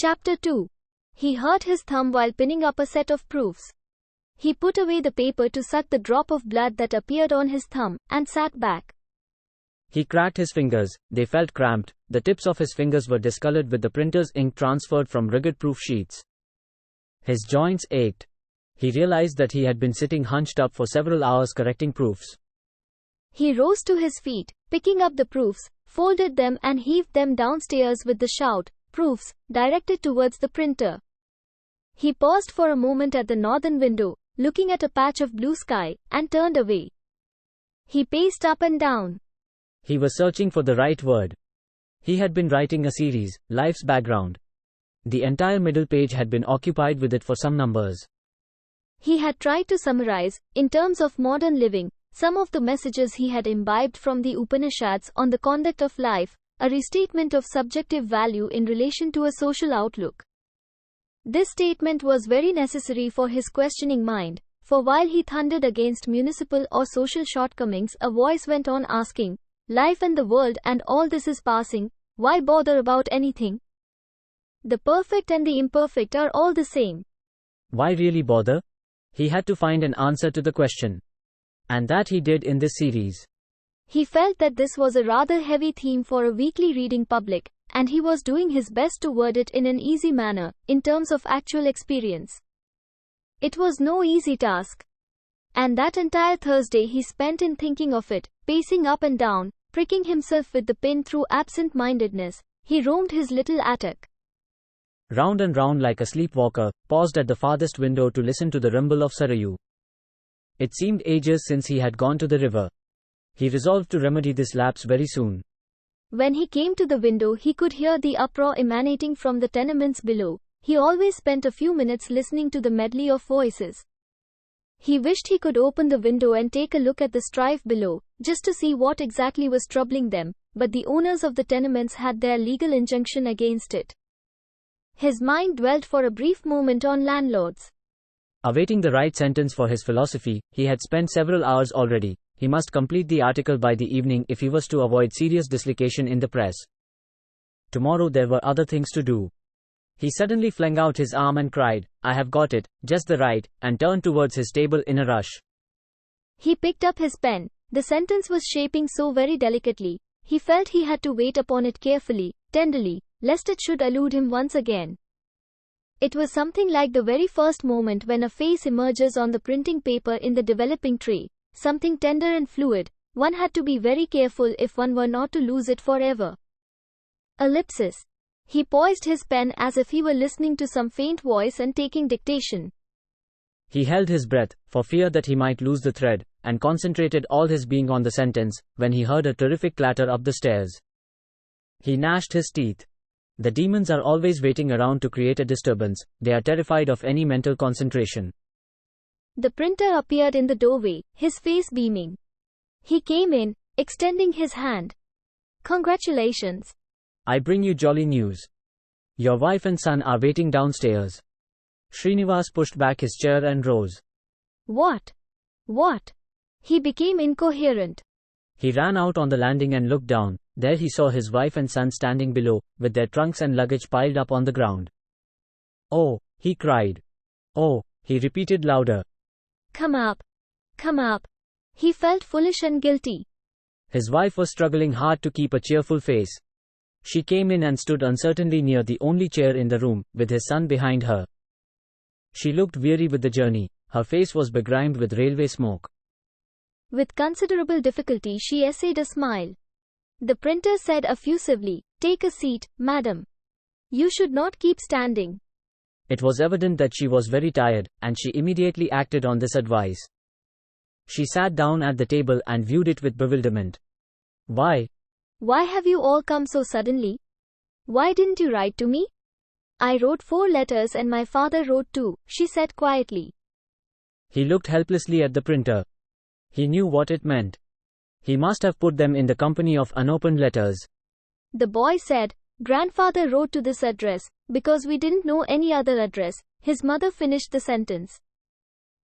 Chapter 2. He hurt his thumb while pinning up a set of proofs. He put away the paper to suck the drop of blood that appeared on his thumb, and sat back. He cracked his fingers, they felt cramped, the tips of his fingers were discolored with the printer's ink transferred from rugged proof sheets. His joints ached. He realized that he had been sitting hunched up for several hours correcting proofs. He rose to his feet, picking up the proofs, folded them and heaved them downstairs with the shout, "Proofs," directed towards the printer. He paused for a moment at the northern window, looking at a patch of blue sky, and turned away. He paced up and down. He was searching for the right word. He had been writing a series, Life's Background. The entire middle page had been occupied with it for some numbers. He had tried to summarize, in terms of modern living, some of the messages he had imbibed from the Upanishads on the conduct of life, a restatement of subjective value in relation to a social outlook. This statement was very necessary for his questioning mind, for while he thundered against municipal or social shortcomings, a voice went on asking, "Life and the world and all this is passing, why bother about anything? The perfect and the imperfect are all the same. Why really bother?" He had to find an answer to the question. And that he did in this series. He felt that this was a rather heavy theme for a weekly reading public, and he was doing his best to word it in an easy manner, in terms of actual experience. It was no easy task. And that entire Thursday he spent in thinking of it, pacing up and down, pricking himself with the pin through absent-mindedness. He roamed his little attic. Round and round like a sleepwalker, paused at the farthest window to listen to the rumble of Sarayu. It seemed ages since he had gone to the river. He resolved to remedy this lapse very soon. When he came to the window, he could hear the uproar emanating from the tenements below. He always spent a few minutes listening to the medley of voices. He wished he could open the window and take a look at the strife below, just to see what exactly was troubling them, but the owners of the tenements had their legal injunction against it. His mind dwelt for a brief moment on landlords. Awaiting the right sentence for his philosophy, he had spent several hours already. He must complete the article by the evening if he was to avoid serious dislocation in the press. Tomorrow there were other things to do. He suddenly flung out his arm and cried, "I have got it, just the right," and turned towards his table in a rush. He picked up his pen. The sentence was shaping so very delicately. He felt he had to wait upon it carefully, tenderly, lest it should elude him once again. It was something like the very first moment when a face emerges on the printing paper in the developing tray, something tender and fluid. One had to be very careful if one were not to lose it forever. Ellipsis. He poised his pen as if he were listening to some faint voice and taking dictation. He held his breath, for fear that he might lose the thread, and concentrated all his being on the sentence, when he heard a terrific clatter up the stairs. He gnashed his teeth. The demons are always waiting around to create a disturbance. They are terrified of any mental concentration. The printer appeared in the doorway, his face beaming. He came in, extending his hand. "Congratulations. I bring you jolly news. Your wife and son are waiting downstairs." Srinivas pushed back his chair and rose. What? What? He became incoherent. He ran out on the landing and looked down. There he saw his wife and son standing below, with their trunks and luggage piled up on the ground. "Oh," he cried. "Oh," he repeated louder. Come up. Come up." He felt foolish and guilty. His wife was struggling hard to keep a cheerful face. She came in and stood uncertainly near the only chair in the room, with his son behind her. She looked weary with the journey. Her face was begrimed with railway smoke. With considerable difficulty she essayed a smile. The printer said effusively, "Take a seat, madam. You should not keep standing." It was evident that she was very tired, and she immediately acted on this advice. She sat down at the table and viewed it with bewilderment. "Why? Why have you all come so suddenly? Why didn't you write to me?" "I wrote 4 letters and my father wrote 2, she said quietly. He looked helplessly at the printer. He knew what it meant. He must have put them in the company of unopened letters. The boy said, "Grandfather wrote to this address, because we didn't know any other address." His mother finished the sentence.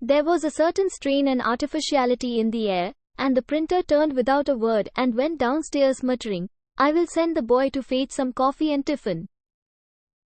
There was a certain strain and artificiality in the air, and the printer turned without a word and went downstairs muttering, "I will send the boy to fetch some coffee and tiffin."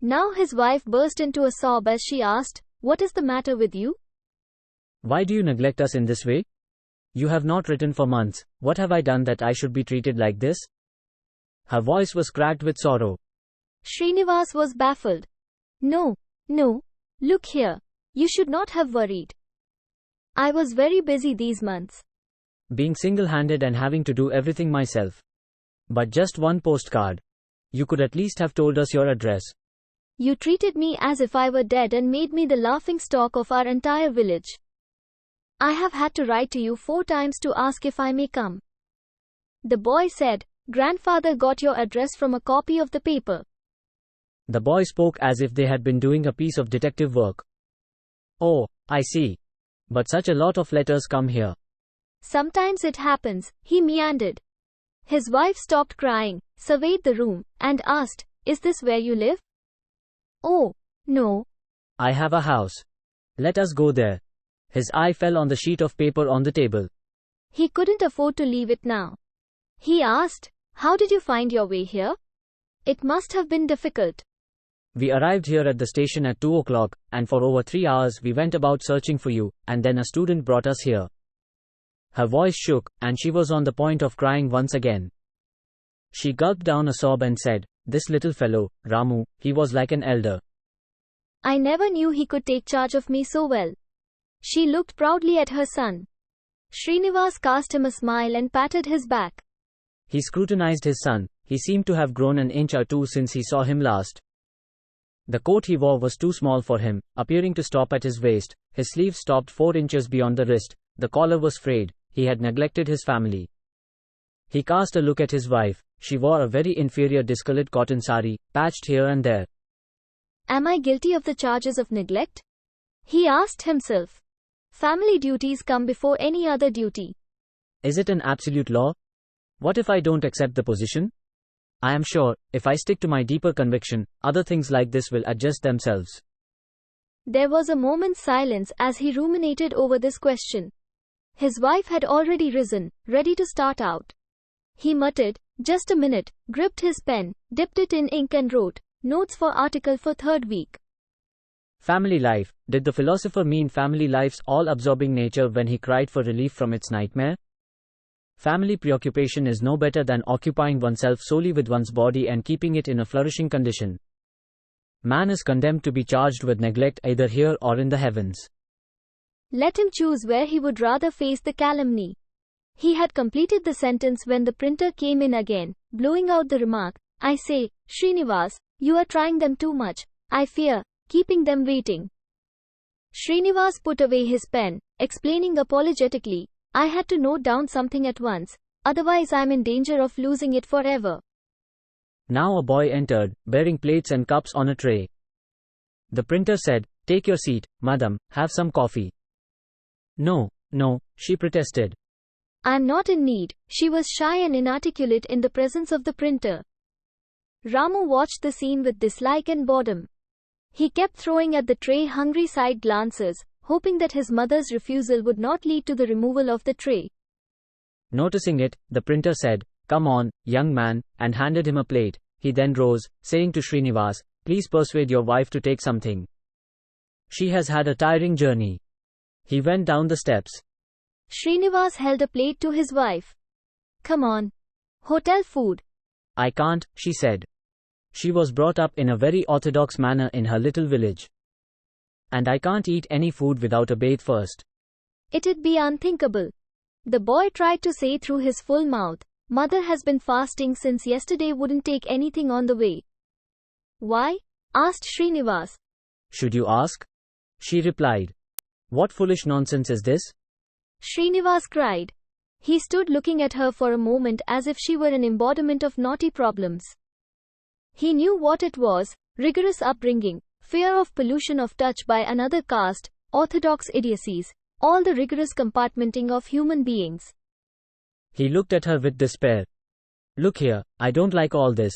Now his wife burst into a sob as she asked, "What is the matter with you? Why do you neglect us in this way? You have not written for months. What have I done that I should be treated like this?" Her voice was cracked with sorrow. Srinivas was baffled. No, look here. You should not have worried. I was very busy these months. Being single-handed and having to do everything myself. But just one postcard. You could at least have told us your address. You treated me as if I were dead and made me the laughing-stock of our entire village. I have had to write to you 4 times to ask if I may come. The boy said, "Grandfather got your address from a copy of the paper." The boy spoke as if they had been doing a piece of detective work. "Oh, I see. But such a lot of letters come here." "Sometimes it happens," he meandered. His wife stopped crying, surveyed the room, and asked, "Is this where you live?" "Oh, no. I have a house. Let us go there." His eye fell on the sheet of paper on the table. He couldn't afford to leave it now. He asked, "How did you find your way here? It must have been difficult." "We arrived here at the station at 2 o'clock, and for over 3 hours we went about searching for you, and then a student brought us here." Her voice shook, and she was on the point of crying once again. She gulped down a sob and said, "This little fellow, Ramu, he was like an elder. I never knew he could take charge of me so well." She looked proudly at her son. Srinivas cast him a smile and patted his back. He scrutinized his son. He seemed to have grown an inch or two since he saw him last. The coat he wore was too small for him, appearing to stop at his waist. His sleeves stopped 4 inches beyond the wrist. The collar was frayed. He had neglected his family. He cast a look at his wife. She wore a very inferior discolored cotton sari, patched here and there. Am I guilty of the charges of neglect? He asked himself. Family duties come before any other duty. Is it an absolute law? What if I don't accept the position? I am sure, if I stick to my deeper conviction, other things like this will adjust themselves. There was a moment's silence as he ruminated over this question. His wife had already risen, ready to start out. He muttered, "Just a minute," gripped his pen, dipped it in ink and wrote, "Notes for article for 3rd week." Family life. Did the philosopher mean family life's all-absorbing nature when he cried for relief from its nightmare? Family preoccupation is no better than occupying oneself solely with one's body and keeping it in a flourishing condition. Man is condemned to be charged with neglect either here or in the heavens. Let him choose where he would rather face the calumny. He had completed the sentence when the printer came in again, blowing out the remark, "I say, Srinivas, you are trying them too much, I fear, keeping them waiting." Srinivas put away his pen, explaining apologetically, "I had to note down something at once, otherwise I'm in danger of losing it forever." Now a boy entered, bearing plates and cups on a tray. The printer said, "Take your seat, madam, have some coffee." No, she protested. "I'm not in need." She was shy and inarticulate in the presence of the printer. Ramu watched the scene with dislike and boredom. He kept throwing at the tray hungry side glances, hoping that his mother's refusal would not lead to the removal of the tray. Noticing it, the printer said, "Come on, young man," and handed him a plate. He then rose, saying to Srinivas, "Please persuade your wife to take something. She has had a tiring journey." He went down the steps. Srinivas held a plate to his wife. "Come on. Hotel food." "I can't," she said. She was brought up in a very orthodox manner in her little village. "And I can't eat any food without a bathe first." It'd be unthinkable. The boy tried to say through his full mouth, "Mother has been fasting since yesterday, wouldn't take anything on the way." "Why?" asked Srinivas. "Should you ask?" she replied. "What foolish nonsense is this?" Srinivas cried. He stood looking at her for a moment as if she were an embodiment of naughty problems. He knew what it was: rigorous upbringing, fear of pollution of touch by another caste, orthodox idiocies, all the rigorous compartmenting of human beings. He looked at her with despair. "Look here, I don't like all this.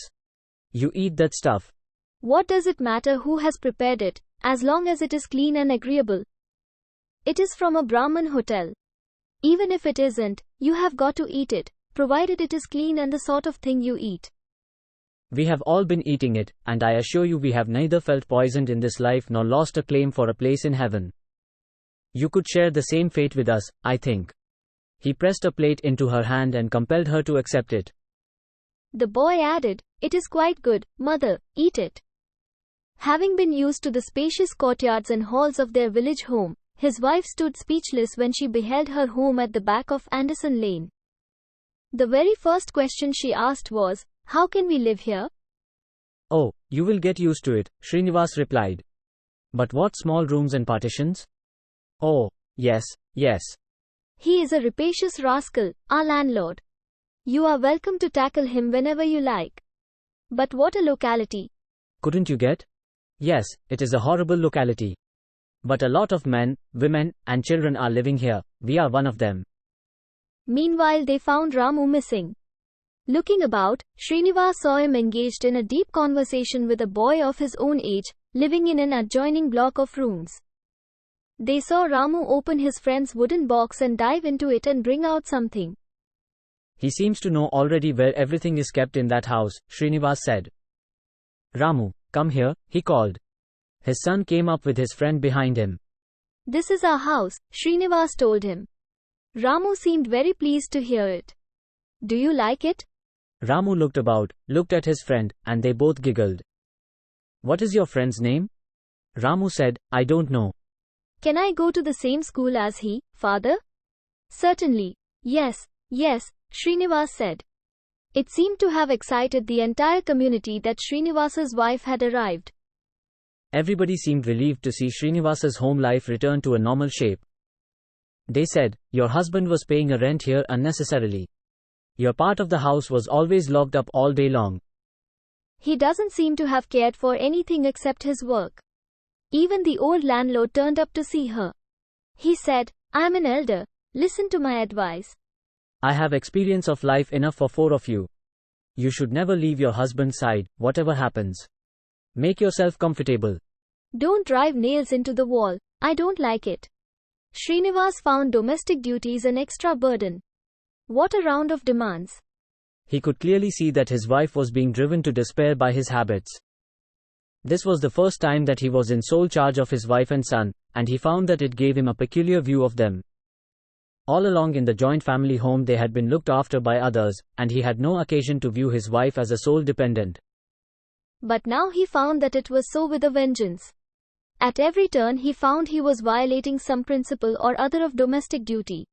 You eat that stuff." "What does it matter who has prepared it, as long as it is clean and agreeable? It is from a Brahmin hotel. Even if it isn't, you have got to eat it, provided it is clean and the sort of thing you eat." We have all been eating it, and I assure you we have neither felt poisoned in this life nor lost a claim for a place in heaven. You could share the same fate with us, I think. He pressed a plate into her hand and compelled her to accept it. The boy added, "It is quite good, mother, eat it." Having been used to the spacious courtyards and halls of their village home, his wife stood speechless when she beheld her home at the back of Anderson Lane. The very first question she asked was, "How can we live here?" Oh, you will get used to it, Srinivas replied. But what small rooms and partitions? Oh, yes, yes. He is a rapacious rascal, our landlord. You are welcome to tackle him whenever you like. But what a locality. Couldn't you get? Yes, it is a horrible locality. But a lot of men, women, and children are living here. We are one of them. Meanwhile, they found Ramu missing. Looking about, Srinivas saw him engaged in a deep conversation with a boy of his own age, living in an adjoining block of rooms. They saw Ramu open his friend's wooden box and dive into it and bring out something. He seems to know already where everything is kept in that house, Srinivas said. Ramu, come here, he called. His son came up with his friend behind him. This is our house, Srinivas told him. Ramu seemed very pleased to hear it. Do you like it? Ramu looked about, looked at his friend, and they both giggled. What is your friend's name? Ramu said, I don't know. Can I go to the same school as he, father? Certainly. Yes, yes, Srinivas said. It seemed to have excited the entire community that Srinivas's wife had arrived. Everybody seemed relieved to see Srinivas's home life return to a normal shape. They said, your husband was paying a rent here unnecessarily. Your part of the house was always locked up all day long. He doesn't seem to have cared for anything except his work. Even the old landlord turned up to see her. He said, I am an elder. Listen to my advice. I have experience of life enough for 4 of you. You should never leave your husband's side, whatever happens. Make yourself comfortable. Don't drive nails into the wall. I don't like it. Srinivas found domestic duties an extra burden. What a round of demands. He could clearly see that his wife was being driven to despair by his habits. This was the first time that he was in sole charge of his wife and son, and he found that it gave him a peculiar view of them. All along in the joint family home they had been looked after by others, and he had no occasion to view his wife as a sole dependent. But now he found that it was so with a vengeance. At every turn he found he was violating some principle or other of domestic duty.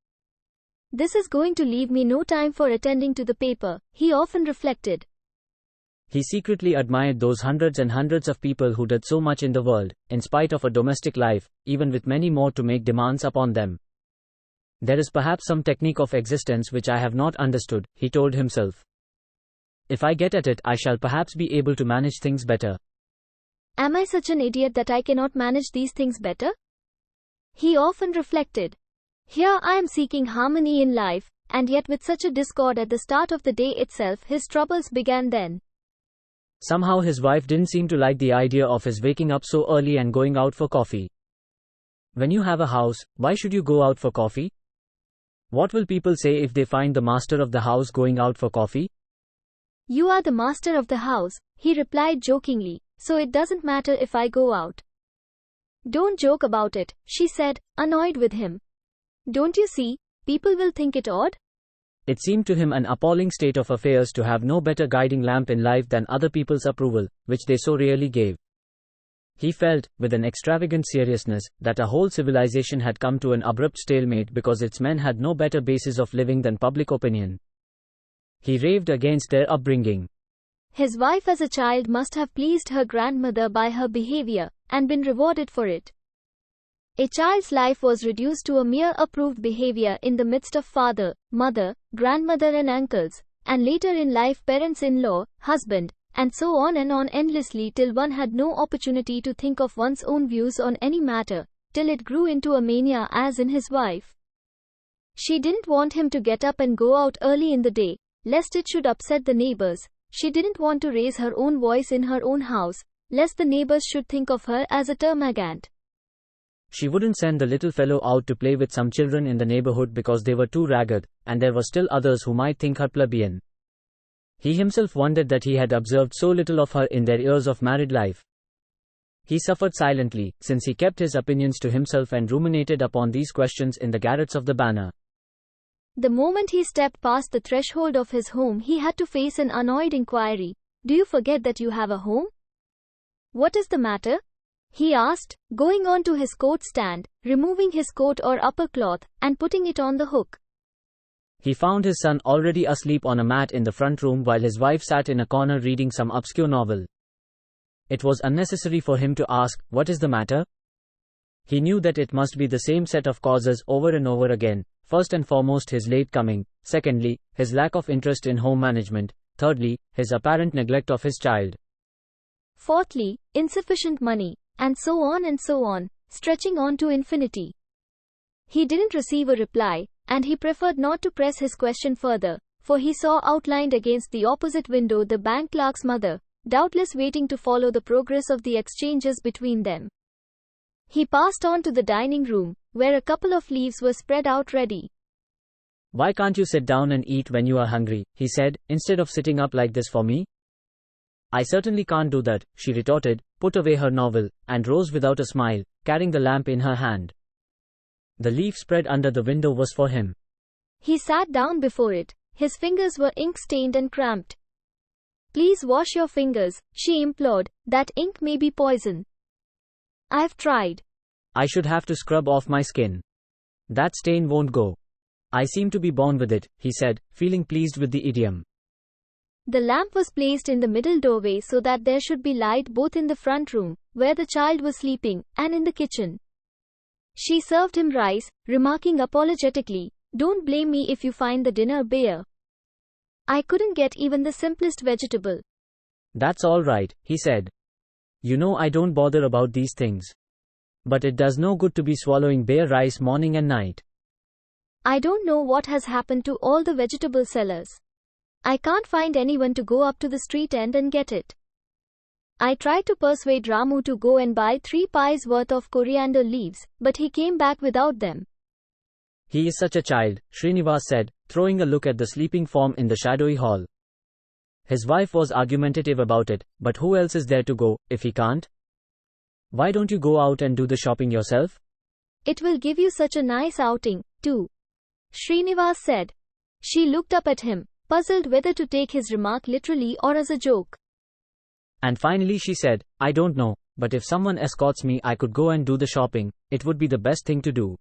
This is going to leave me no time for attending to the paper, he often reflected. He secretly admired those hundreds and hundreds of people who did so much in the world, in spite of a domestic life, even with many more to make demands upon them. There is perhaps some technique of existence which I have not understood, he told himself. If I get at it, I shall perhaps be able to manage things better. Am I such an idiot that I cannot manage these things better? He often reflected. Here I am seeking harmony in life, and yet with such a discord at the start of the day itself, his troubles began then. Somehow his wife didn't seem to like the idea of his waking up so early and going out for coffee. When you have a house, why should you go out for coffee? What will people say if they find the master of the house going out for coffee? You are the master of the house, he replied jokingly, so it doesn't matter if I go out. Don't joke about it, she said, annoyed with him. Don't you see, people will think it odd? It seemed to him an appalling state of affairs to have no better guiding lamp in life than other people's approval, which they so rarely gave. He felt, with an extravagant seriousness, that a whole civilization had come to an abrupt stalemate because its men had no better basis of living than public opinion. He raved against their upbringing. His wife as a child must have pleased her grandmother by her behavior, and been rewarded for it. A child's life was reduced to a mere approved behavior in the midst of father, mother, grandmother and uncles, and later in life parents-in-law, husband, and so on endlessly till one had no opportunity to think of one's own views on any matter, till it grew into a mania as in his wife. She didn't want him to get up and go out early in the day, lest it should upset the neighbors. She didn't want to raise her own voice in her own house, lest the neighbors should think of her as a termagant. She wouldn't send the little fellow out to play with some children in the neighborhood because they were too ragged, and there were still others who might think her plebeian. He himself wondered that he had observed so little of her in their years of married life. He suffered silently, since he kept his opinions to himself and ruminated upon these questions in the garrets of the Banner. The moment he stepped past the threshold of his home, he had to face an annoyed inquiry. Do you forget that you have a home? What is the matter? He asked, going on to his coat stand, removing his coat or upper cloth, and putting it on the hook. He found his son already asleep on a mat in the front room while his wife sat in a corner reading some obscure novel. It was unnecessary for him to ask, "What is the matter?" He knew that it must be the same set of causes over and over again. First and foremost, his late coming. Secondly, his lack of interest in home management. Thirdly, his apparent neglect of his child. Fourthly, insufficient money, and so on, stretching on to infinity. He didn't receive a reply, and he preferred not to press his question further, for he saw outlined against the opposite window the bank clerk's mother, doubtless waiting to follow the progress of the exchanges between them. He passed on to the dining room, where a couple of leaves were spread out ready. "Why can't you sit down and eat when you are hungry?" he said, "instead of sitting up like this for me?" "I certainly can't do that," she retorted, put away her novel, and rose without a smile, carrying the lamp in her hand. The leaf spread under the window was for him. He sat down before it. His fingers were ink-stained and cramped. "Please wash your fingers," she implored. "That ink may be poison." "I've tried." "I should have to scrub off my skin. That stain won't go." "I seem to be born with it," he said, feeling pleased with the idiom. The lamp was placed in the middle doorway so that there should be light both in the front room, where the child was sleeping, and in the kitchen. She served him rice, remarking apologetically, "Don't blame me if you find the dinner bare. I couldn't get even the simplest vegetable." "That's all right," he said. "You know I don't bother about these things. But it does no good to be swallowing bare rice morning and night." "I don't know what has happened to all the vegetable sellers. I can't find anyone to go up to the street end and get it. I tried to persuade Ramu to go and buy 3 pies worth of coriander leaves, but he came back without them." "He is such a child," Srinivas said, throwing a look at the sleeping form in the shadowy hall. His wife was argumentative about it, but who else is there to go, if he can't? "Why don't you go out and do the shopping yourself?" "It will give you such a nice outing, too," Srinivas said. She looked up at him, puzzled whether to take his remark literally or as a joke. And finally she said, "I don't know, but if someone escorts me I could go and do the shopping. It would be the best thing to do."